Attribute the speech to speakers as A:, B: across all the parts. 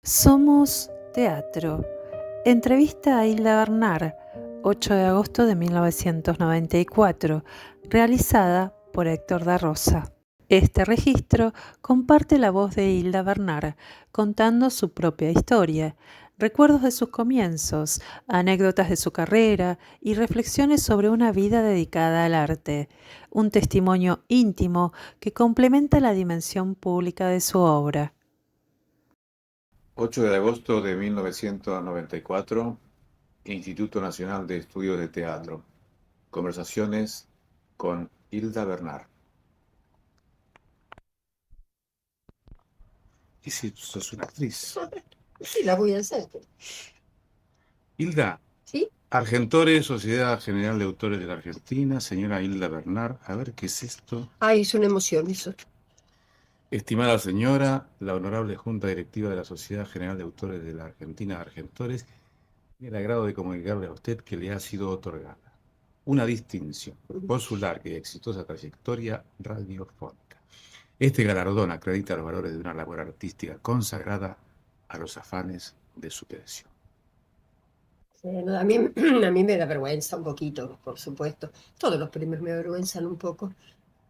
A: Somos Teatro. Entrevista a Hilda Bernard, 8 de agosto de 1994, realizada por Héctor da Rosa. Este registro comparte la voz de Hilda Bernard, contando su propia historia, recuerdos de sus comienzos, anécdotas de su carrera y reflexiones sobre una vida dedicada al arte. Un testimonio íntimo que complementa la dimensión pública de su obra.
B: 8 de agosto de 1994, Instituto Nacional de Estudios de Teatro. Conversaciones con Hilda Bernard. ¿Y si sos una actriz?
C: Sí, la voy a hacer.
B: Hilda,
C: ¿Sí?
B: Argentores, Sociedad General de Autores de la Argentina, señora Hilda Bernard. A ver, ¿qué es esto?
C: Ay, es una emoción eso.
B: Estimada señora, la honorable Junta Directiva de la Sociedad General de Autores de la Argentina, Argentores, tiene el agrado de comunicarle a usted que le ha sido otorgada una distinción por su larga y exitosa trayectoria radiofónica. Este galardón acredita los valores de una labor artística consagrada a los afanes de superación.
C: No, a mí me da vergüenza un poquito, por supuesto. Todos los premios me avergüenzan un poco,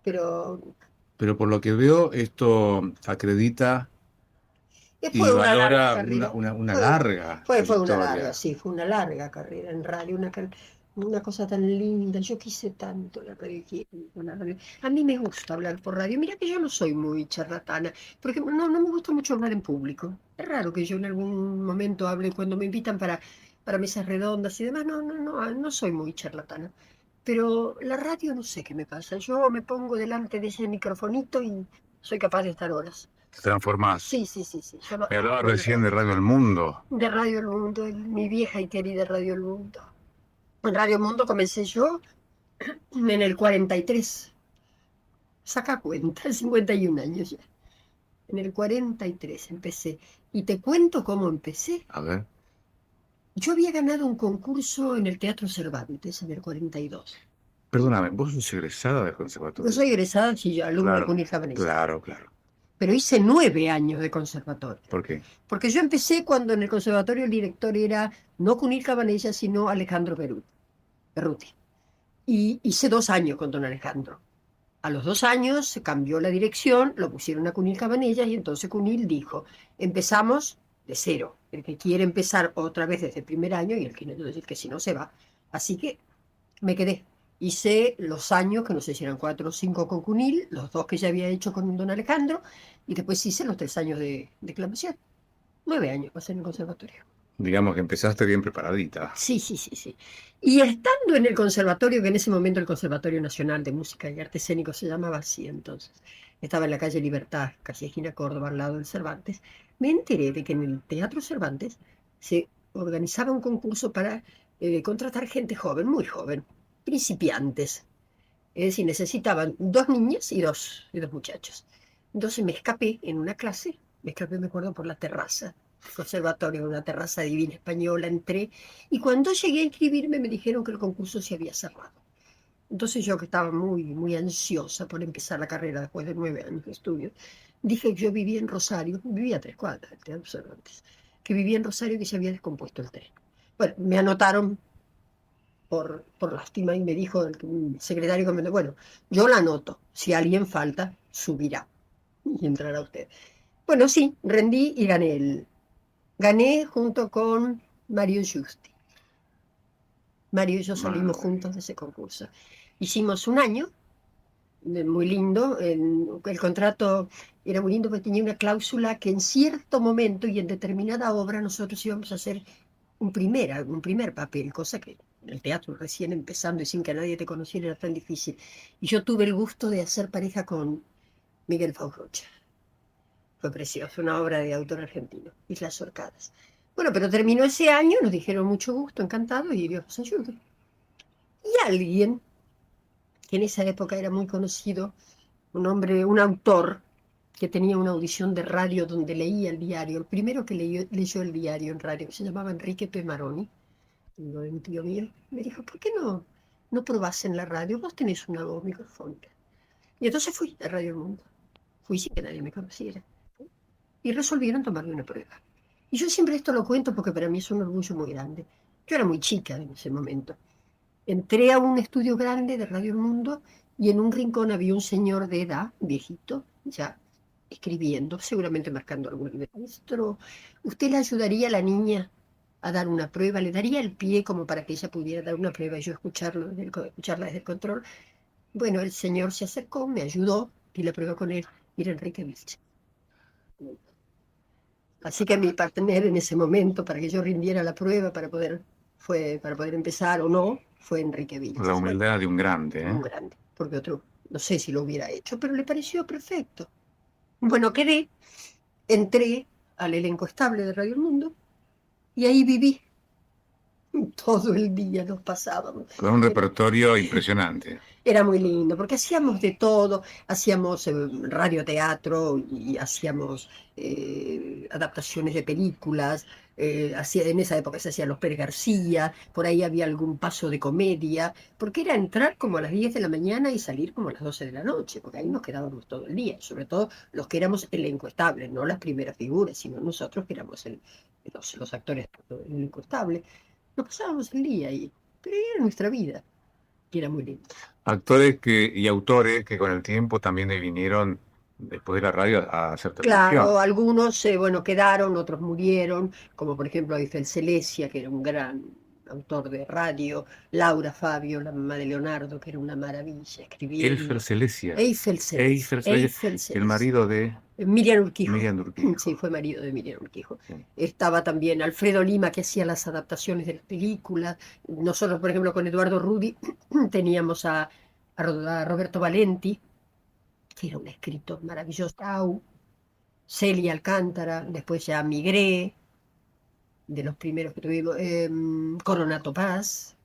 C: pero
B: Pero por lo que veo, esto acredita y
C: fue una larga
B: valora
C: carrera.
B: una larga
C: Fue una larga,
B: trayectoria.
C: sí, fue una larga carrera en radio, una cosa tan linda. Yo quise tanto la radio. A mí me gusta hablar por radio. Mira que yo no soy muy charlatana, porque no me gusta mucho hablar en público. Es raro que yo en algún momento hable cuando me invitan para mesas redondas y demás. No soy muy charlatana. Pero la radio no sé qué me pasa. Yo me pongo delante de ese microfonito y soy capaz de estar horas.
B: Te transformás.
C: Sí. Yo no,
B: Me hablaba recién de Radio El Mundo.
C: de Radio El Mundo, mi vieja y querida Radio El Mundo. En Radio El Mundo comencé yo en el 43. Saca cuenta, 51 años ya. En el 43 empecé. Y te cuento cómo empecé.
B: A ver.
C: Yo había ganado un concurso en el Teatro Cervantes en el 42.
B: Perdóname, vos sos egresada del conservatorio.
C: Yo soy egresada, sí, alumna de
B: Claro,
C: Cunil Javanesa.
B: claro.
C: Pero hice 9 años de conservatorio.
B: ¿Por qué?
C: Porque yo empecé cuando en el conservatorio el director era no Cunil Cabanella, sino Alejandro Berruti. Y hice 2 años con don Alejandro. A los 2 años se cambió la dirección, lo pusieron a Cunil Cabanellas y entonces Cunil dijo, empezamos de cero. El que quiere empezar otra vez desde el primer año y el que no, decir que si no se va. Así que me quedé. Hice los años, que no sé si eran 4 o 5 con Cunil, los 2 que ya había hecho con don Alejandro, y después hice los 3 años de declamación. 9 años pasé en el conservatorio.
B: Digamos que empezaste bien preparadita.
C: Sí. Y estando en el conservatorio, que en ese momento el Conservatorio Nacional de Música y Arte Escénico se llamaba así entonces, estaba en la calle Libertad, casi esquina Córdoba, al lado del Cervantes, me enteré de que en el Teatro Cervantes se organizaba un concurso para contratar gente joven, muy joven, principiantes. Es decir, necesitaban 2 niñas y dos muchachos. Entonces me escapé en una clase, me acuerdo, por la terraza conservatorio, una terraza divina española, entré, y cuando llegué a inscribirme me dijeron que el concurso se había cerrado. Entonces yo, que estaba muy ansiosa por empezar la carrera después de 9 años de estudio, dije que yo vivía en Rosario, vivía a 3 cuadras del Teatro Cervantes, que vivía en Rosario y que se había descompuesto el tren. Bueno, me anotaron por lástima y me dijo el secretario que me dijo, bueno, yo la anoto, si alguien falta, subirá y entrará usted. Bueno, sí, rendí y gané junto con Mario Giusti. Mario y yo salimos juntos de ese concurso. Hicimos un año, muy lindo. El contrato era muy lindo porque tenía una cláusula que en cierto momento y en determinada obra nosotros íbamos a hacer un primer papel, cosa que en el teatro recién empezando y sin que nadie te conociera era tan difícil. Y yo tuve el gusto de hacer pareja con Miguel Faurrocha. Fue precioso, una obra de autor argentino, Islas Orcadas. Bueno, pero terminó ese año, nos dijeron mucho gusto, encantado, y Dios nos ayude. Y alguien, que en esa época era muy conocido, un hombre, un autor, que tenía una audición de radio donde leía el diario, el primero que leyó el diario en radio, que se llamaba Enrique P. Maroni, un tío mío, me dijo, ¿por qué no probás en la radio? Vos tenés una voz microfónica. Y entonces fui a Radio El Mundo. Fui sin que nadie me conociera. Y resolvieron tomarme una prueba. Y yo siempre esto lo cuento porque para mí es un orgullo muy grande. Yo era muy chica en ese momento. Entré a un estudio grande de Radio El Mundo y en un rincón había un señor de edad, viejito, ya escribiendo, seguramente marcando algún libro. Maestro, ¿usted le ayudaría a la niña a dar una prueba? ¿Le daría el pie como para que ella pudiera dar una prueba y yo escucharla desde el control? Bueno, el señor se acercó, me ayudó y la prueba con él. Era Enrique Vilche. Así que mi partner en ese momento, para que yo rindiera la prueba, para poder empezar o no, fue Enrique
B: La
C: Vilches. Bueno,
B: humildad de un grande,
C: un
B: ¿eh?
C: grande, porque otro, no sé si lo hubiera hecho, pero le pareció perfecto. Bueno, entré al elenco estable de Radio El Mundo y ahí viví. Todo el día nos pasábamos.
B: Con un repertorio impresionante.
C: Era muy lindo, porque hacíamos de todo, hacíamos radioteatro y hacíamos adaptaciones de películas, en esa época se hacían los Pérez García, por ahí había algún paso de comedia, porque era entrar como a las 10 de la mañana y salir como a las 12 de la noche, porque ahí nos quedábamos todo el día, sobre todo los que éramos elenco estable, no las primeras figuras, sino nosotros que éramos los actores del elenco estable, nos pasábamos el día ahí, pero era nuestra vida, y era muy lindo.
B: Actores y autores que con el tiempo también vinieron después de la radio a hacer televisión.
C: Claro, algunos, bueno, quedaron, otros murieron, como por ejemplo Eiffel Celesia, que era un gran autor de radio, Laura Fabio, la mamá de Leonardo, que era una maravilla
B: Elfer
C: escribiendo.
B: Celesia.
C: Eiffel Celesia,
B: Eifer Celesia,
C: Eiffel
B: el
C: Celesia.
B: marido de
C: Miriam Urquijo.
B: Miriam
C: Sí,
B: Urquijo.
C: fue marido de Miriam Urquijo.
B: Sí.
C: Estaba también Alfredo Lima, que hacía las adaptaciones de las películas. Nosotros, por ejemplo, con Eduardo Rudi teníamos a Roberto Valenti, que era un escritor maravilloso. Celia Alcántara, después ya migré, de los primeros que tuvimos, Coronato Paz,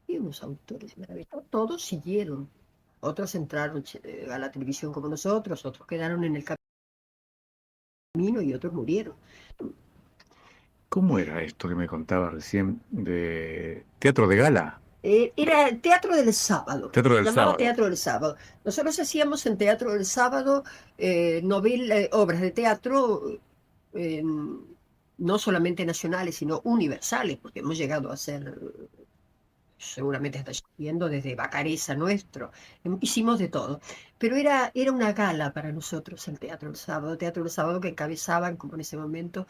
C: y unos autores maravillosos. Todos siguieron. Otros entraron a la televisión como nosotros, otros quedaron en el camino y otros murieron.
B: ¿Cómo era esto que me contaba recién de teatro de gala?
C: Era el Teatro del Sábado,
B: Teatro
C: se
B: del
C: llamaba
B: sábado.
C: Teatro del Sábado. Nosotros hacíamos en Teatro del Sábado obras de teatro, eh, no solamente nacionales, sino universales, porque hemos llegado a ser, seguramente está yendo desde Bacareza nuestro, hicimos de todo. Pero era una gala para nosotros el Teatro del Sábado que encabezaban, como en ese momento,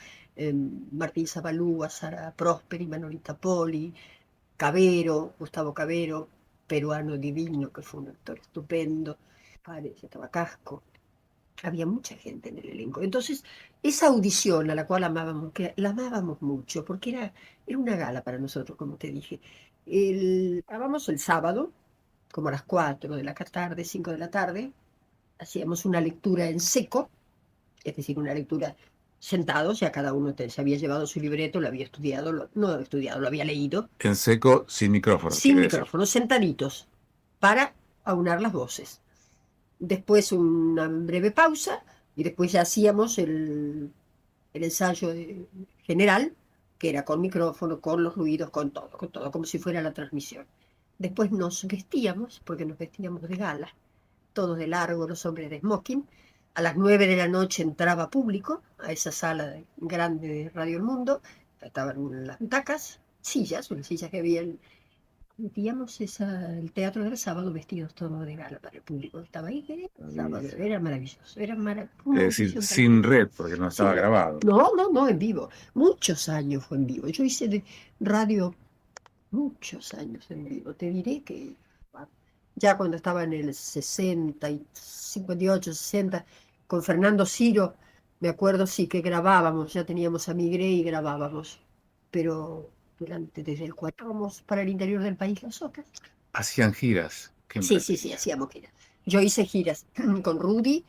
C: Martín Zabalúa, Sara Prosperi, Manolita Poli, Cavero, Gustavo Cavero, peruano divino, que fue un actor estupendo, estaba Casco, había mucha gente en el elenco. Entonces, esa audición a la cual amábamos, que la amábamos mucho, porque era una gala para nosotros, como te dije. Grabamos el sábado, como a las 4 de la tarde, 5 de la tarde, hacíamos una lectura en seco, es decir, una lectura sentados, ya cada uno se había llevado su libreto, lo había estudiado, no lo había estudiado, lo había leído,
B: En seco, sin micrófono,
C: sin
B: quiere decir.
C: micrófono, sentaditos, para aunar las voces. Después una breve pausa y después ya hacíamos el ensayo general, que era con micrófono, con los ruidos, con todo, como si fuera la transmisión. Después nos vestíamos, porque nos vestíamos de gala, todos de largo, los hombres de smoking. A las 9 de la noche entraba público a esa sala grande de Radio El Mundo. Estaban las butacas, sillas, unas sillas que había. Metíamos el teatro del sábado vestidos todos de gala para el público que estaba ahí. Era maravilloso. Una
B: Es decir,
C: audición tan
B: sin
C: linda.
B: red, porque no estaba
C: Sí.
B: grabado.
C: No, no, no, en vivo. Muchos años fue en vivo. Yo hice de radio muchos años en vivo. Te diré que ya cuando estaba en el 58, 60, con Fernando Ciro, me acuerdo sí que grabábamos, ya teníamos a Migré y grabábamos, pero desde el 4 vamos para el interior del país nosotros.
B: Hacían giras. Qué
C: Sí, sí, sí,
B: maravilla.
C: hacíamos giras. Yo hice giras con Rudy,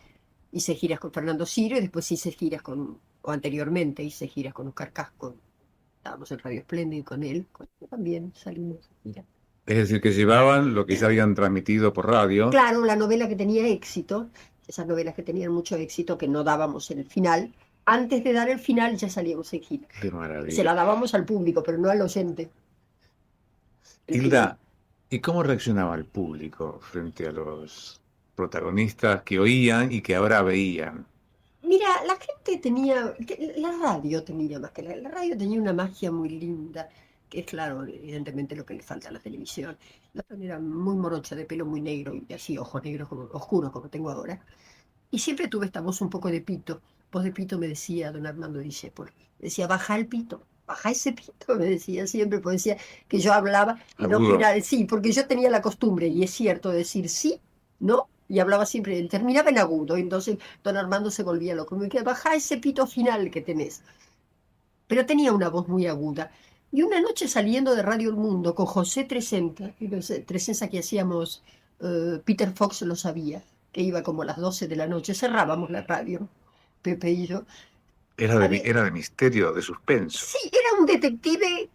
C: hice giras con Fernando Ciro y después hice giras o anteriormente hice giras con Oscar Casco. Estábamos en Radio Espléndido con él, también salimos a giras.
B: Es decir, que llevaban lo que ya habían transmitido por radio.
C: Claro, la novela que tenía éxito, esas novelas que tenían mucho éxito, que no dábamos en el final. Antes de dar el final ya salíamos en gira.
B: Qué
C: Se
B: maravilla.
C: la dábamos al público, pero no al oyente. El final.
B: Hilda, ¿y cómo reaccionaba el público frente a los protagonistas que oían y que ahora veían?
C: Mira, la gente tenía, la radio tenía más que la radio tenía una magia muy linda, que es claro, evidentemente lo que le falta a la televisión. La otra era muy morocha, de pelo muy negro y así, ojos negros, como, oscuros como tengo ahora. Y siempre tuve esta voz un poco de pito. Voz de pito me decía don Armando Discépolo. Decía, baja el pito, baja ese pito, me decía siempre, porque decía que yo hablaba y no
B: Agudo.
C: final, sí, porque yo tenía la costumbre, y es cierto, de decir sí, no, y hablaba siempre, terminaba en agudo, entonces don Armando se volvía loco. Me decía, baja ese pito final que tenés. Pero tenía una voz muy aguda. Y una noche saliendo de Radio El Mundo con José Tresenta, Tresenta que hacíamos, Peter Fox lo sabía, que iba como a las 12 de la noche, cerrábamos la radio, Pepe y yo.
B: Era de misterio, de suspenso.
C: Sí, era un detective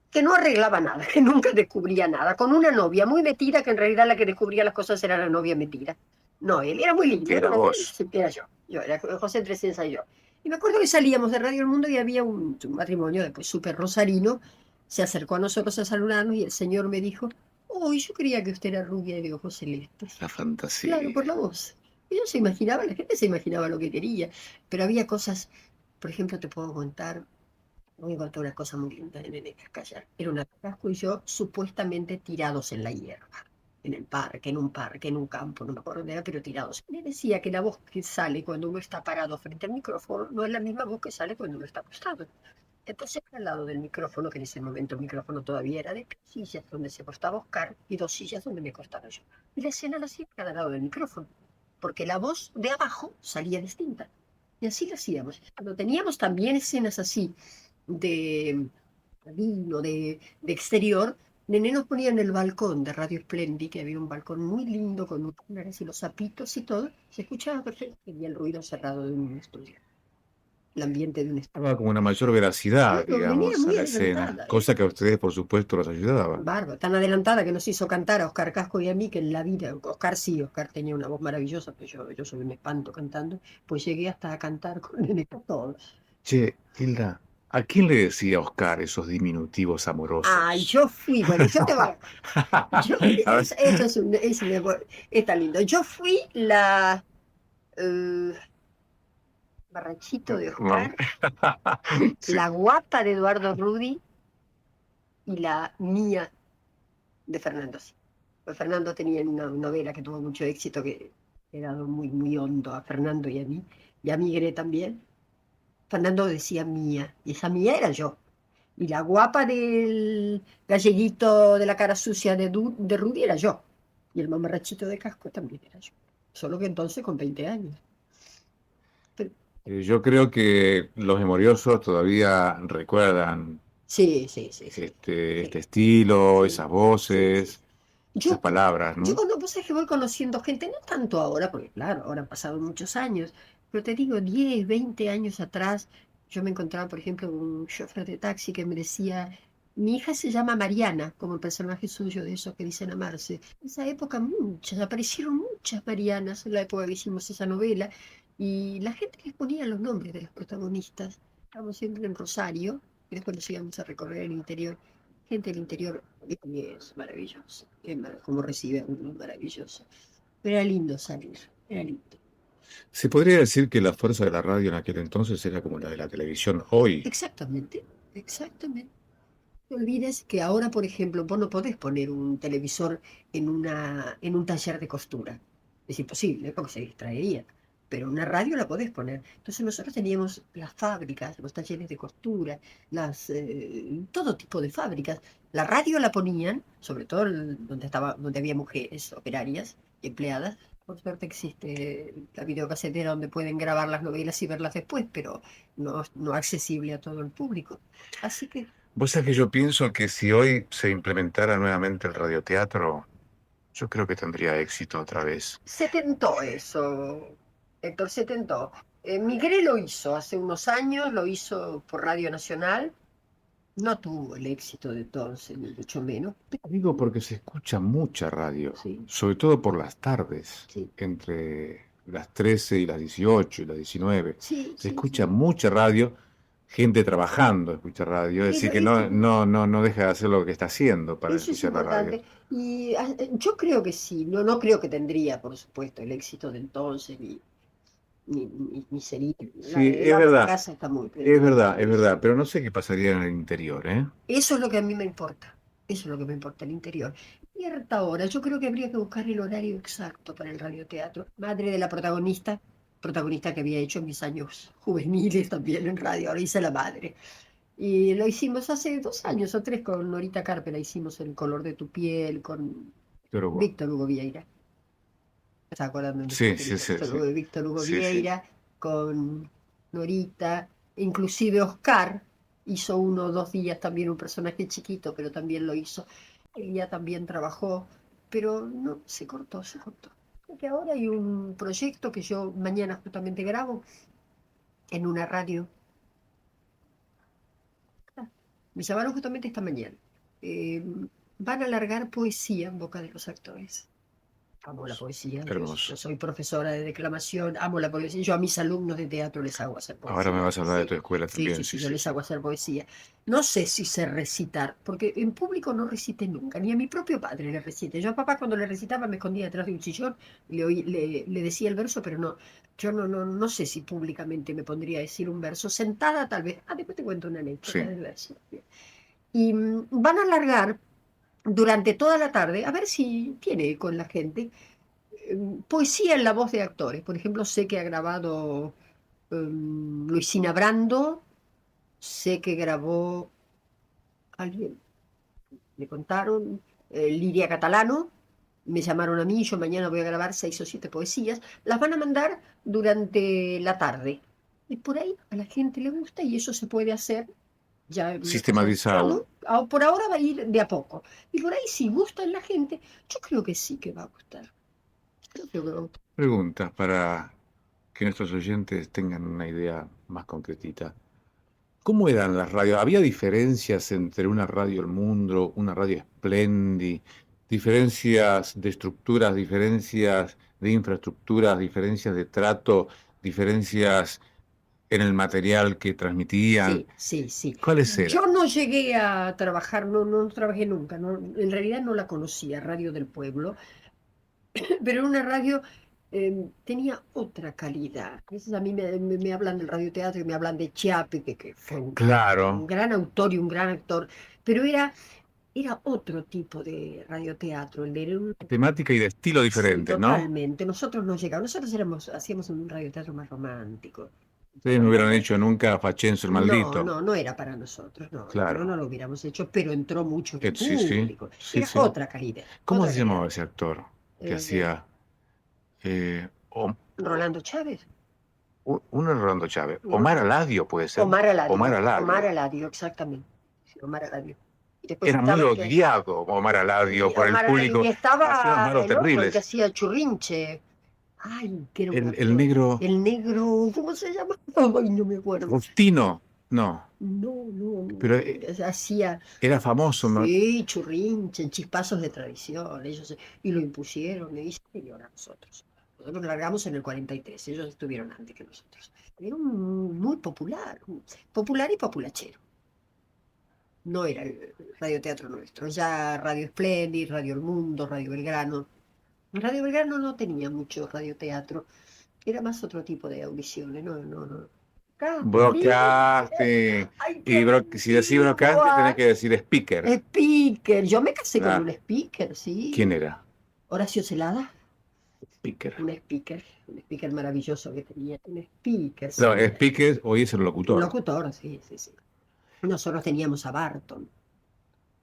C: que no arreglaba nada, que nunca descubría nada, con una novia muy metida, que en realidad la que descubría las cosas era la novia metida. No, él era muy lindo.
B: Era vos.
C: Sí, era yo era José Trescenza y yo. Y me acuerdo que salíamos de Radio El Mundo y había un matrimonio después súper rosarino, se acercó a nosotros a saludarnos y el señor me dijo, oh, yo creía que usted era rubia y de ojos celestes.
B: La fantasía.
C: Claro, por la voz. Ellos se imaginaba, la gente se imaginaba lo que quería, pero había cosas, por ejemplo, te puedo contar, voy a contar una cosa muy linda en Cascayar. Era una Casco y yo supuestamente tirados en la hierba, en el parque, en un campo, no me acuerdo dónde era, pero tirados. Me decía que la voz que sale cuando uno está parado frente al micrófono no es la misma voz que sale cuando uno está acostado. Entonces, al lado del micrófono, que en ese momento el micrófono todavía era de sillas donde se acostaba Oscar y dos sillas donde me acostaba yo. Y la escena la hacía cada lado del micrófono, porque la voz de abajo salía distinta. Y así lo hacíamos. Cuando teníamos también escenas así de vino, de exterior, Nené nos ponía en el balcón de Radio Splendid, que había un balcón muy lindo con lunares y los zapitos y todo. Se escuchaba perfecto y el ruido cerrado de un estudio. El ambiente de un estudio.
B: Daba como una mayor veracidad,
C: Claro, venía
B: digamos, a
C: muy
B: la escena.
C: adelantada,
B: Cosa que a ustedes, por supuesto, los ayudaba.
C: Barba, tan adelantada que nos hizo cantar a Oscar Casco y a mí, que en la vida, Oscar sí, Oscar tenía una voz maravillosa, pero yo soy un espanto cantando, pues llegué hasta a cantar con Nené todo.
B: Che, Hilda, ¿a quién le decía Oscar esos diminutivos amorosos?
C: Ay, yo fui, bueno, yo te voy
B: A ver.
C: eso está lindo. Yo fui la eh, Barrachito de Oscar,
B: Sí.
C: la guapa de Eduardo Rudi y la mía de Fernando. Sí. Pues Fernando tenía una novela que tuvo mucho éxito, que era muy, muy hondo a Fernando y a Miguel también. Fernando decía mía, y esa mía era yo. Y la guapa del galleguito de la cara sucia de Rudy era yo. Y el mamarrachito de Casco también era yo. Solo que entonces con 20 años. Pero,
B: Yo creo que los memoriosos todavía recuerdan
C: sí, sí, sí, sí.
B: este estilo,
C: Sí,
B: esas voces, esas
C: Yo,
B: palabras,
C: yo
B: ¿no?
C: cuando pues es que voy conociendo gente, no tanto ahora, porque claro, ahora han pasado muchos años, pero te digo, 10 20 años atrás, yo me encontraba, por ejemplo, con un chofer de taxi que me decía, mi hija se llama Mariana, como el personaje suyo de esos que dicen amarse. En esa época muchas, aparecieron muchas Marianas en la época que hicimos esa novela, y la gente les ponía los nombres de los protagonistas. Estábamos siempre en Rosario, y después nos íbamos a recorrer el interior. Gente del interior es maravilloso, como recibe a uno, maravilloso. Pero era lindo salir, era lindo.
B: Se podría decir que la fuerza de la radio en aquel entonces era como la de la televisión hoy.
C: Exactamente, exactamente. No olvides que ahora, por ejemplo, vos no podés poner un televisor en un taller de costura. Es imposible, porque se distraería. Pero una radio la podés poner. Entonces nosotros teníamos las fábricas, los talleres de costura, todo tipo de fábricas. La radio la ponían, sobre todo donde había mujeres operarias, empleadas. Por suerte existe la videocasetera donde pueden grabar las novelas y verlas después, pero no accesible a todo el público. Así que
B: Vos sabés que yo pienso que si hoy se implementara nuevamente el radioteatro, yo creo que tendría éxito otra vez.
C: se tentó eso, Héctor, se tentó. Migré lo hizo hace unos años, lo hizo por Radio Nacional. No tuvo el éxito de entonces, ni mucho menos.
B: Digo porque se escucha mucha radio,
C: Sí,
B: sobre todo por las tardes,
C: sí,
B: entre las 13 y las 18 y las 19.
C: sí,
B: Se
C: sí,
B: escucha
C: sí.
B: mucha radio, gente trabajando escucha radio, es decir, que no deja de hacer lo que está haciendo para
C: Eso es
B: escuchar la radio.
C: importante. Y yo creo que sí, no creo que tendría, por supuesto, el éxito de entonces, ni sería.
B: Sí, es
C: La
B: verdad,
C: casa está muy
B: es verdad, pero no sé qué pasaría en el interior, ¿eh?
C: Eso es lo que a mí me importa. Eso es lo que me importa, el interior. Cierta hora, yo creo que habría que buscar el horario exacto para el radioteatro. Madre de la protagonista que había hecho en mis años juveniles también en radio, ahora hice la madre. Y lo hicimos hace 2 años o 3 con Norita Carpe, la hicimos El color de tu piel, con
B: Víctor Hugo.
C: Víctor Hugo Vieira. ¿Me estás acordando de nuestra
B: Sí, sí,
C: querida
B: sí, sí.
C: Víctor Hugo
B: Sí, sí.
C: Vieira, con Norita, inclusive Oscar hizo 1 o 2 días también un personaje chiquito, pero también lo hizo. Ella también trabajó, pero no, se cortó, se cortó. Porque ahora hay un proyecto que yo mañana justamente grabo en una radio. Me llamaron justamente esta mañana. Eh, Van a alargar poesía en boca de los actores. Amo la poesía, yo
B: Hermoso.
C: soy profesora de declamación, amo la poesía. Yo a mis alumnos de teatro les hago hacer
B: Ahora me
C: poesía.
B: vas a hablar de
C: Sí,
B: tu escuela
C: sí,
B: también,
C: sí,
B: sí,
C: sí, yo
B: sí,
C: les
B: sí.
C: hago hacer poesía. No sé si sé recitar, porque en público no recité nunca, ni a mi propio padre le recité. Yo a papá cuando le recitaba me escondía detrás de un sillón, le decía el verso, pero no, yo no sé si públicamente me pondría a decir un verso. Sentada tal vez. Ah, después te cuento una anécdota
B: Sí.
C: del verso. Y van a alargar durante toda la tarde, a ver si tiene eco en la gente poesía en la voz de actores. Por ejemplo, sé que ha grabado Luisina Brando, sé que grabó alguien, me contaron, Lidia Catalano, me llamaron a mí, yo mañana voy a grabar 6 o 7 poesías, las van a mandar durante la tarde. Y por ahí a la gente le gusta y eso se puede hacer. Ya es una cosa,
B: Sistematizado.
C: por ahora va a ir de a poco. Y por ahí si gusta en la gente, yo creo que sí que va a gustar. Creo que va a gustar.
B: Preguntas para que nuestros oyentes tengan una idea más concretita. ¿Cómo eran las radios? ¿Había diferencias entre una radio El Mundo, una radio Splendid, diferencias de estructuras, diferencias de infraestructuras, diferencias de trato, diferencias en el material que transmitían?
C: Sí, sí, sí.
B: ¿Cuáles eran?
C: Yo no llegué a trabajar, no trabajé nunca, en realidad no la conocía, Radio del Pueblo, pero era una radio, tenía otra calidad. A veces a mí me hablan del radioteatro y me hablan de Chiappe, que fue un
B: Claro,
C: gran autor y un gran actor, pero era otro tipo de radioteatro, era
B: temática y de estilo
C: sí,
B: diferentes, ¿no?
C: totalmente. Nosotros no llegamos, hacíamos un radioteatro más romántico.
B: Ustedes no hubieran hecho nunca Fachenzo el
C: No,
B: maldito.
C: no era para nosotros, no
B: Claro,
C: lo hubiéramos hecho, pero entró mucho
B: sí, sí,
C: público.
B: sí,
C: Era
B: sí.
C: otra calidad,
B: ¿Cómo
C: otra
B: se
C: calidad.
B: llamaba ese actor que
C: Eh,
B: hacía
C: Rolando Chávez,
B: uno es Rolando Chávez?
C: ¿no?
B: Omar Aladio puede ser. Omar
C: Omar
B: Aladio.
C: Aladio, exactamente. Sí, Omar Aladio. Y después
B: Era muy
C: estaba el que,
B: odiado Omar Aladio
C: y
B: por el
C: Omar Aladio, y
B: público. Hacía unos
C: estaba
B: malos
C: el otro, el que
B: terribles.
C: hacía Churrinche. Ay, que era un
B: El
C: actor.
B: negro
C: El negro, ¿cómo se llama? Ay, no me acuerdo.
B: Faustino, no,
C: No,
B: pero
C: hacía.
B: era famoso.
C: Sí, churrinche, chispazos de tradición, y lo impusieron, y ahora nosotros. Nosotros largamos en el 43, ellos estuvieron antes que nosotros. Era muy popular, popular y populachero. No era el radioteatro nuestro, ya Radio Splendid, Radio El Mundo, Radio Belgrano. Radio Belgrano no tenía mucho radioteatro, era más otro tipo de audiciones, no. Casting,
B: Broadcasting.
C: ay, qué
B: Y si decís broadcasting, tenés
C: antigua.
B: que decir speaker.
C: Speaker, yo me casé con un
B: Ah,
C: speaker,
B: ¿quién
C: sí.
B: era?
C: Horacio Celada,
B: Speaker.
C: un speaker maravilloso que tenía, un speaker,
B: No,
C: sí.
B: speaker hoy es el
C: Un
B: locutor.
C: locutor, sí, sí, sí. Nosotros teníamos a Barton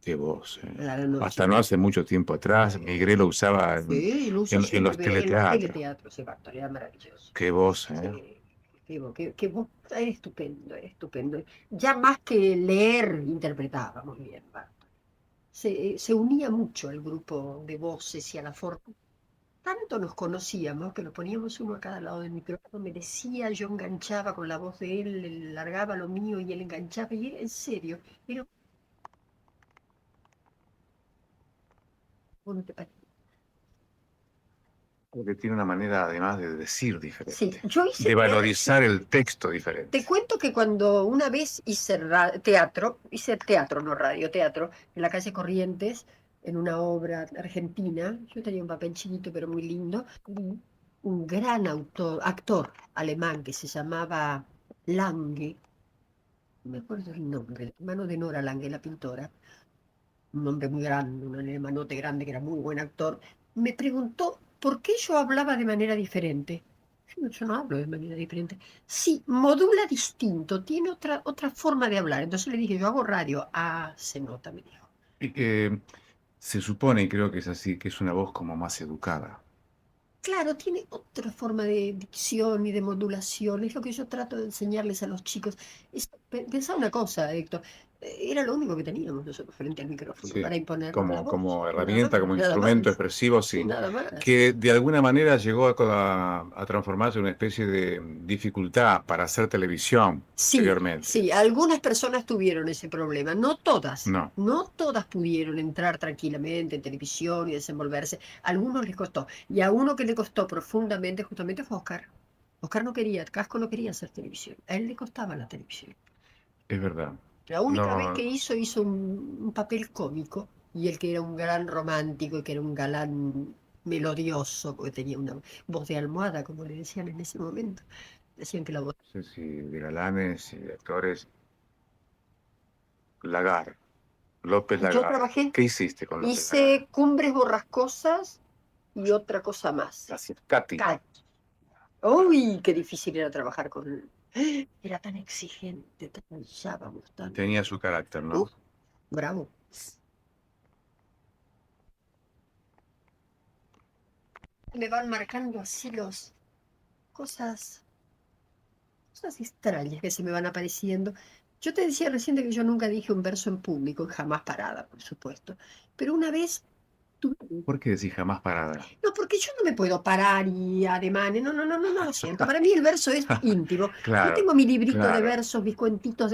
B: Qué voz.
C: a la noche.
B: Hasta no hace mucho tiempo atrás, Migré lo usaba
C: Sí, lo uso
B: en
C: siempre
B: los
C: en los
B: teleteatros.
C: teleteatros, sí, Barton, era maravilloso.
B: Qué voz, ¿eh?
C: Sí, qué voz, era estupendo, era estupendo. Ya más que leer, interpretábamos bien, Barton. Se unía mucho el grupo de voces y a la forma. Tanto nos conocíamos que nos poníamos uno a cada lado del micrófono, me decía, yo enganchaba con la voz de él largaba lo mío y él enganchaba, y era en serio, era bueno, ¿te parece?
B: Porque tiene una manera además de decir
C: Sí,
B: diferente,
C: yo hice
B: de
C: sí,
B: valorizar el texto
C: te
B: diferente.
C: cuento que cuando una vez hice teatro, no radio, teatro, en la calle Corrientes, en una obra argentina, yo tenía un papel chiquito pero muy lindo, un gran actor alemán que se llamaba Lange, no me acuerdo el nombre, el hermano de Nora Lange, la pintora, un hombre muy grande, un alemanote grande que era muy buen actor, me preguntó por qué yo hablaba de manera diferente. Yo no hablo de manera diferente. Sí, modula distinto, tiene otra forma de hablar. Entonces le dije, yo hago radio. Ah, se nota, me dijo.
B: Y que se supone, y creo que es así, que es una voz como más educada.
C: Claro, tiene otra forma de dicción y de modulación. Es lo que yo trato de enseñarles a los chicos. Pensá una cosa, Héctor. Era lo único que teníamos nosotros frente al micrófono
B: Sí,
C: para imponernos la voz.
B: como
C: Nada
B: herramienta,
C: más,
B: como
C: nada
B: instrumento
C: más.
B: expresivo,
C: Sí,
B: sí.
C: nada más.
B: Que de alguna manera llegó a transformarse en una especie de dificultad para hacer televisión
C: Sí,
B: posteriormente.
C: sí, algunas personas tuvieron ese problema, no todas,
B: No.
C: no todas pudieron entrar tranquilamente en televisión y desenvolverse, a algunos les costó, y a uno que le costó profundamente justamente fue Oscar. Oscar no quería, Casco no quería hacer televisión, a él le costaba la televisión.
B: Es verdad.
C: La única vez
B: No,
C: que hizo un papel cómico, y él que era un gran romántico y que era un galán melodioso, porque tenía una voz de almohada, como le decían en ese momento, decían que la voz...
B: sé si de galanes y de actores. Lagar, López
C: Yo
B: Lagar.
C: trabajé.
B: ¿Qué hiciste con López Lagar?
C: Hice Cumbres Borrascosas y otra cosa más.
B: Así, Katy.
C: Cal- Uy, qué difícil era trabajar con él. Era tan exigente, tan cansábamos tanto.
B: Tenía su carácter,
C: Uh,
B: ¿no?
C: bravo. Me van marcando así cosas extrañas que se me van apareciendo. Yo te decía recién de que yo nunca dije un verso en público, jamás parada, por supuesto. Pero una vez tuve...
B: ¿Por qué decís jamás parada?
C: No, porque yo no me puedo parar y ademanes, no lo siento. Para mí el verso es íntimo. Yo
B: Claro,
C: tengo mi librito de
B: claro.
C: versos, mis cuentitos,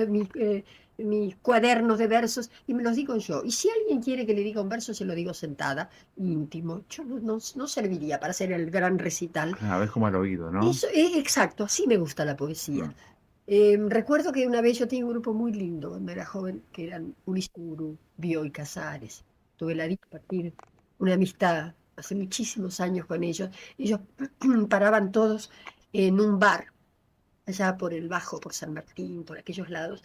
C: mis cuadernos de versos, y me los digo yo. Y si alguien quiere que le diga un verso, se lo digo sentada, íntimo. Yo no serviría para hacer el gran recital.
B: Claro, es como al oído, ¿no?
C: Eso es exacto, así me gusta la poesía.
B: Mm.
C: Recuerdo que una vez yo tenía un grupo muy lindo cuando era joven, que eran Ulises Bioy Casares. Tuve la dicha de compartir una amistad hace muchísimos años con ellos. Ellos paraban todos en un bar, allá por el Bajo, por San Martín, por aquellos lados.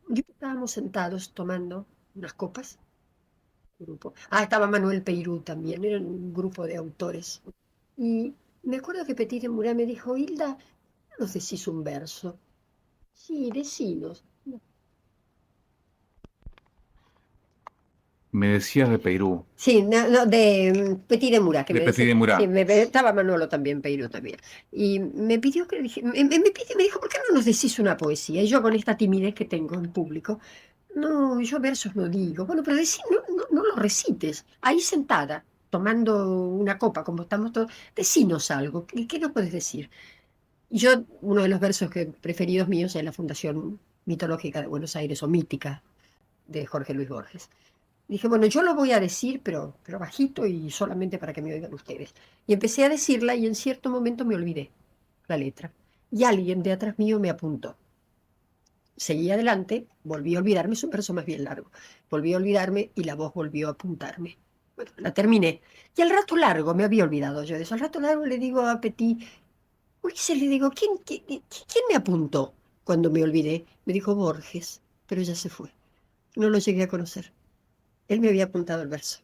C: Y estábamos sentados tomando unas copas. Grupo. Ah, estaba Manuel Peirú también, eran un grupo de autores. Y me acuerdo que Petit de Murá me dijo, Hilda, ¿no nos decís un verso? Sí, decinos.
B: Me decías de Perú,
C: Sí, no, de Petit de Murá, que
B: de
C: me
B: Petit
C: decía.
B: de
C: Sí,
B: Murat.
C: estaba Manolo también, Peiró también. Y me pidió que me dijo, ¿por qué no nos decís una poesía? Y yo con esta timidez que tengo en público, no, yo versos no digo. Bueno, pero no lo recites. Ahí sentada, tomando una copa, como estamos todos, decinos algo. ¿Qué nos puedes decir? Y yo, uno de los versos preferidos míos es la Fundación Mitológica de Buenos Aires, o Mítica, de Jorge Luis Borges. Dije, bueno, yo lo voy a decir, pero bajito y solamente para que me oigan ustedes. Y empecé a decirla y en cierto momento me olvidé la letra. Y alguien de atrás mío me apuntó. Seguí adelante, volví a olvidarme, es un verso más bien largo. Volví a olvidarme y la voz volvió a apuntarme. Bueno, la terminé. Y al rato largo, me había olvidado yo de eso. Al rato largo le digo a Petit, Ulises, le digo, ¿quién me apuntó cuando me olvidé? Me dijo Borges, pero ya se fue. No lo llegué a conocer. Él me había apuntado el verso.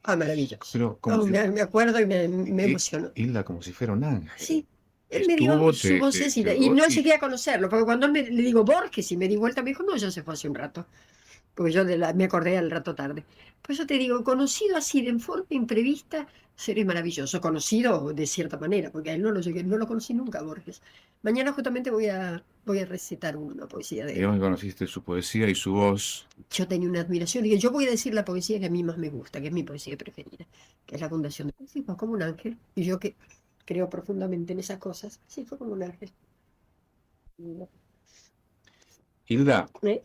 C: Ah, maravilloso.
B: Pero como
C: Oh,
B: si,
C: me acuerdo y me emocionó.
B: Hilda, como si fuera un ángel.
C: Sí, él me dio
B: Estuvo,
C: su
B: te
C: vocecita y
B: llegó
C: no
B: y
C: llegué a conocerlo, porque cuando le digo Borges y me di vuelta, me dijo, no, ya se fue hace un rato, porque yo me acordé al rato tarde. Por eso te digo, conocido así de en forma imprevista, seré maravilloso. Conocido de cierta manera, porque a él no lo conocí nunca, Borges. Mañana justamente voy a recitar una poesía de él.
B: digamos que conociste su poesía y su voz.
C: Yo tenía una admiración, y yo voy a decir la poesía que a mí más me gusta, que es mi poesía preferida, que es la Fundación de Sí, fue como un ángel, y yo que creo profundamente en esas cosas, sí, fue como un ángel.
B: Hilda,
C: ¿Eh?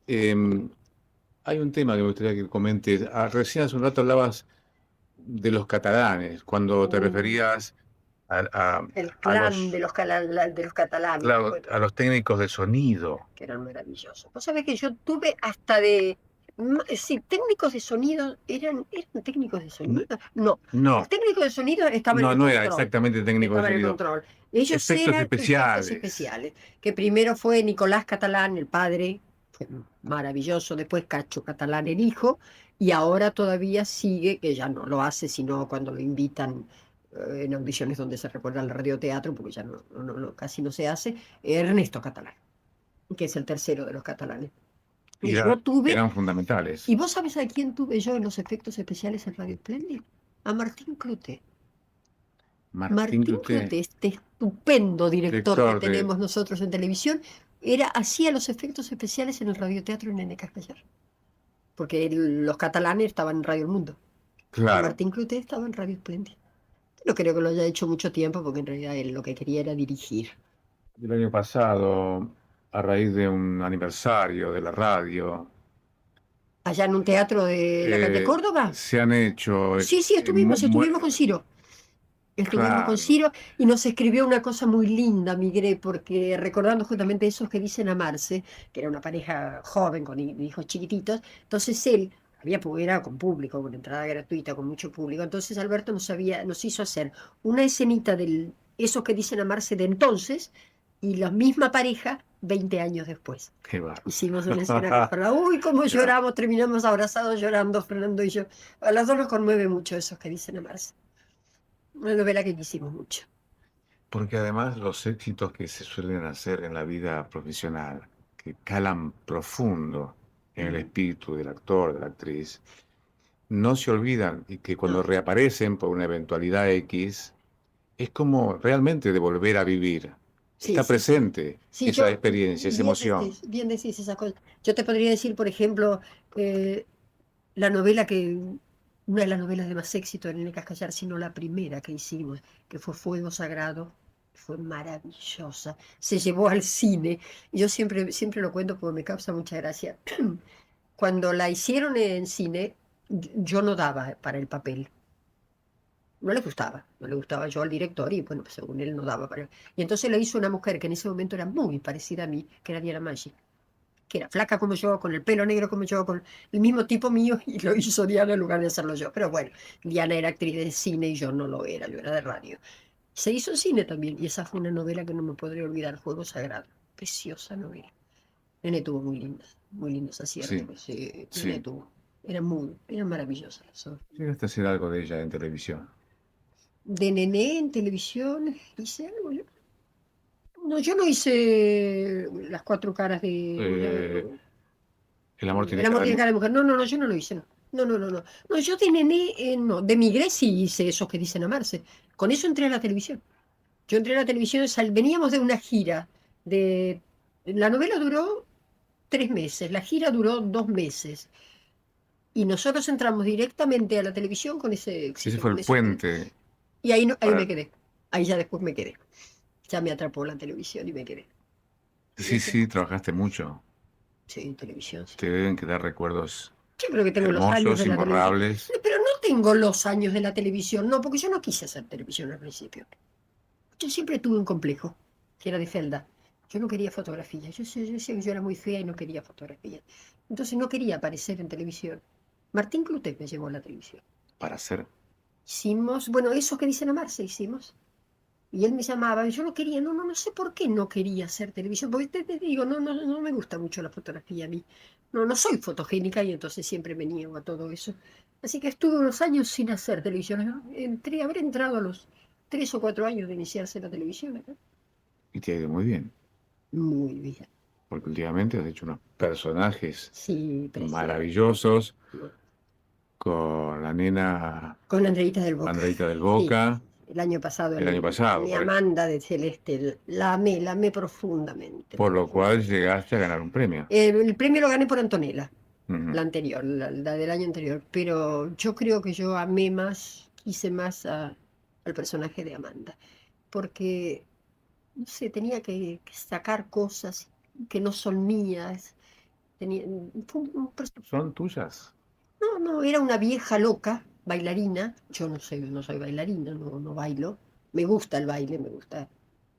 B: em, hay un tema que me gustaría que comentes. Recién hace un rato hablabas de los catalanes, cuando te referías a, a-
C: El
B: a
C: clan de
B: los,
C: los, de los catalanes,
B: claro,
C: bueno,
B: a los técnicos de sonido.
C: que eran maravillosos. Vos sabés que yo tuve hasta de Sí, técnicos de sonido, ¿eran técnicos de sonido? No,
B: No,
C: los técnicos de sonido estaban en
B: no,
C: el
B: no era
C: control.
B: exactamente técnico de
C: Estaban en el
B: sonido.
C: control. Ellos
B: Efectos
C: eran efectos
B: especiales.
C: especiales, que primero fue Nicolás Catalán, el padre, fue maravilloso, después Cacho Catalán, el hijo, y ahora todavía sigue, que ya no lo hace, sino cuando lo invitan en audiciones donde se recuerda el radioteatro, porque ya casi no se hace, Ernesto Catalán, que es el tercero de los catalanes. Y yo tuve,
B: Eran fundamentales.
C: ¿y vos sabés a quién tuve yo en los efectos especiales en Radio Splendid? A Martín Cloté.
B: Martín
C: Martín
B: Cloté,
C: Cloté, este estupendo director que
B: director de...
C: tenemos nosotros en televisión, hacía los efectos especiales en el radioteatro en Nene Castellar. Porque los catalanes estaban en Radio El Mundo. Y
B: Claro,
C: Martín Cloté estaba en Radio Splendid. No creo que lo haya hecho mucho tiempo, porque en realidad él lo que quería era dirigir.
B: el año pasado, a raíz de un aniversario de la radio,
C: Allá en un teatro de la calle Córdoba.
B: se han hecho...
C: Sí, estuvimos con Ciro. Estuvimos con
B: Claro,
C: Ciro y nos escribió una cosa muy linda, Migré, porque recordando justamente esos que dicen amarse, que era una pareja joven con hijos chiquititos, entonces él era con público, con entrada gratuita, con mucho público, entonces Alberto nos hizo hacer una escenita de esos que dicen amarse de entonces y la misma pareja 20 años después.
B: qué bárbaro.
C: Hicimos una escena con Fernando. Uy, cómo lloramos, terminamos abrazados llorando, Fernando y yo. A las dos nos conmueve mucho esos que dicen amarse. Una novela que quisimos mucho.
B: Porque además los éxitos que se suelen hacer en la vida profesional, que calan profundo en el espíritu del actor, de la actriz, no se olvidan y que cuando
C: No.
B: reaparecen por una eventualidad X, es como realmente de volver a vivir.
C: Sí,
B: Está
C: sí, sí.
B: presente
C: Sí,
B: esa experiencia, esa emoción.
C: Bien decís esa cosa. Yo te podría decir, por ejemplo, la novela una de las novelas de más éxito en el Cascallar, sino la primera que hicimos, que fue Fuego Sagrado, fue maravillosa. Se llevó al cine. Y yo siempre lo cuento porque me causa mucha gracia. Cuando la hicieron en cine, yo no daba para el papel. No le gustaba yo al director y bueno, pues según él no daba para... Y entonces lo hizo una mujer que en ese momento era muy parecida a mí, que era Diana Maggi, que era flaca como yo, con el pelo negro como yo, con el mismo tipo mío, y lo hizo Diana en lugar de hacerlo yo. Pero bueno, Diana era actriz de cine y yo no lo era, yo era de radio. Se hizo en cine también, y esa fue una novela que no me podré olvidar, Fuego Sagrado. Preciosa novela. Nene tuvo muy lindos aciertos. Sí, Nene
B: sí.
C: tuvo. Eran maravillosas las obras.
B: Llegaste a hacer algo de ella en televisión.
C: De Nené en televisión, hice algo yo. No, yo no hice las cuatro caras
B: Eh, el amor tiene
C: El amor
B: cara
C: tiene
B: de...
C: cara de mujer. No, yo no lo hice, no. No. No, yo de Nené, no. De Migré sí hice esos que dicen amarse. Con eso entré a la televisión. Yo entré a la televisión, veníamos de una gira. La novela duró 3 meses, la gira duró 2 meses. Y nosotros entramos directamente a la televisión con ese
B: Ese
C: éxito.
B: fue
C: Con
B: el
C: ese
B: puente
C: y ahí me
B: para...
C: quedé. Ahí ya después me quedé. Ya me atrapó la televisión y me quedé.
B: Sí, trabajaste mucho.
C: Sí, en televisión, sí.
B: Te deben quedar recuerdos
C: Yo creo que tengo los años
B: hermosos,
C: de la televisión.
B: imborrables.
C: Pero no tengo los años de la televisión, no, porque yo no quise hacer televisión al principio. Yo siempre tuve un complejo, que era de Felda. Yo no quería fotografía. Yo decía que yo era muy fea y no quería fotografía. Entonces no quería aparecer en televisión. Martín Clutek me llevó a la televisión.
B: Para hacer...
C: Hicimos, bueno, eso que dicen amarse hicimos. Y él me llamaba, y yo no quería, no sé por qué no quería hacer televisión, porque te digo, no me gusta mucho la fotografía a mí. No soy fotogénica y entonces siempre me niego a todo eso. Así que estuve unos años sin hacer televisión. Habré entrado a los 3 o 4 años de iniciarse la televisión acá.
B: Y te ha ido muy bien.
C: Muy bien.
B: Porque últimamente has hecho unos personajes
C: Sí, precioso.
B: maravillosos con la nena
C: Con Andreita del Boca.
B: Andreita del Boca.
C: Sí, el año pasado.
B: El año pasado,
C: Mi
B: por-
C: Amanda de Celeste, la amé profundamente.
B: Por lo cual llegaste a ganar un premio.
C: El premio lo gané por Antonella.
B: Ujú.
C: La anterior, la del año anterior, pero yo creo que yo quise más al personaje de Amanda, porque, no sé, tenía que sacar cosas que no son mías. Fue
B: ¿Son tuyas?
C: no, era una vieja loca, bailarina. Yo no soy bailarina, no bailo. Me gusta el baile, me gusta.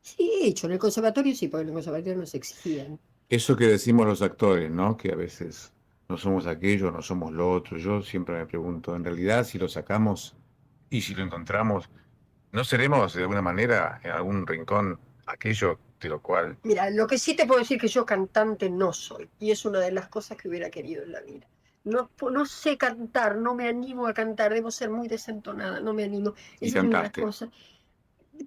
C: Sí, he hecho en el conservatorio, sí, porque en el conservatorio nos exigían.
B: Eso que decimos los actores, ¿no? Que a veces no somos aquello, no somos lo otro. Yo siempre me pregunto, en realidad, si lo sacamos y si lo encontramos, ¿no seremos de alguna manera en algún rincón aquello de lo cual...
C: Mira, lo que sí te puedo decir que yo cantante no soy, y es una de las cosas que hubiera querido en la vida. No, no sé cantar, no me animo a cantar, debo ser muy desentonada, no me animo.
B: Y
C: Esa es una de las
B: cantaste?
C: cosas.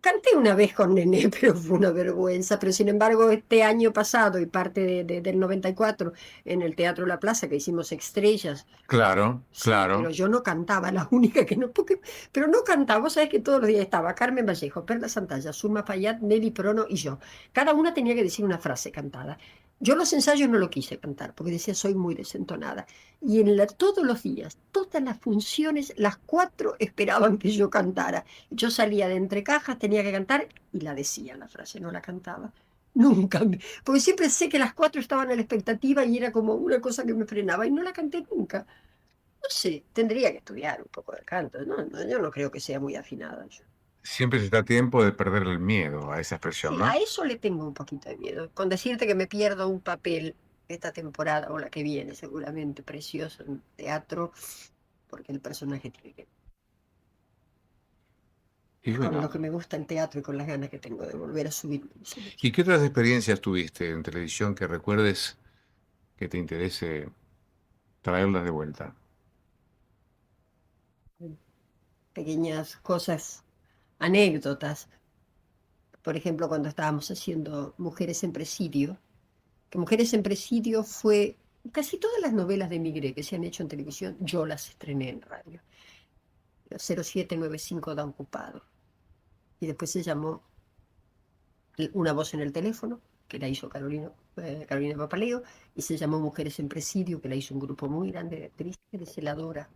C: Canté una vez con Nené, pero fue una vergüenza. Pero sin embargo, este año pasado y parte del 94, en el Teatro La Plaza, que hicimos Estrellas,
B: Claro,
C: sí, pero
B: claro.
C: yo no cantaba, la única que no, pero no cantaba. Vos sabés que todos los días estaba Carmen Vallejo, Perla Santalla, Zulma Payat, Nelly Prono y yo. Cada una tenía que decir una frase cantada. Yo los ensayos no lo quise cantar, porque decía soy muy desentonada. Y todos los días, todas las funciones, las cuatro esperaban que yo cantara. Yo salía de entre cajas, tenía que cantar y la decía la frase, no la cantaba. Nunca, porque siempre sé que las cuatro estaban a la expectativa y era como una cosa que me frenaba y no la canté nunca. No sé, tendría que estudiar un poco de canto. No, yo no creo que sea muy afinada.
B: Siempre se está a tiempo de perder el miedo a esa expresión,
C: Sí, a
B: ¿no?
C: eso le tengo un poquito de miedo. Con decirte que me pierdo un papel esta temporada o la que viene, seguramente precioso en teatro, porque el personaje tiene que...
B: Y
C: Con
B: bueno,
C: lo que me gusta el teatro y con las ganas que tengo de volver a subir al escenario.
B: ¿y qué otras experiencias tuviste en televisión que recuerdes que te interese traerlas de vuelta?
C: Pequeñas cosas, anécdotas. Por ejemplo, cuando estábamos haciendo Mujeres en Presidio, que Mujeres en Presidio fue casi todas las novelas de Migré que se han hecho en televisión, yo las estrené en radio. 0795 da ocupado. Y después se llamó Una voz en el teléfono, que la hizo Carolina Papaleo, y se llamó Mujeres en Presidio, que la hizo un grupo muy grande de actrices, de celadora.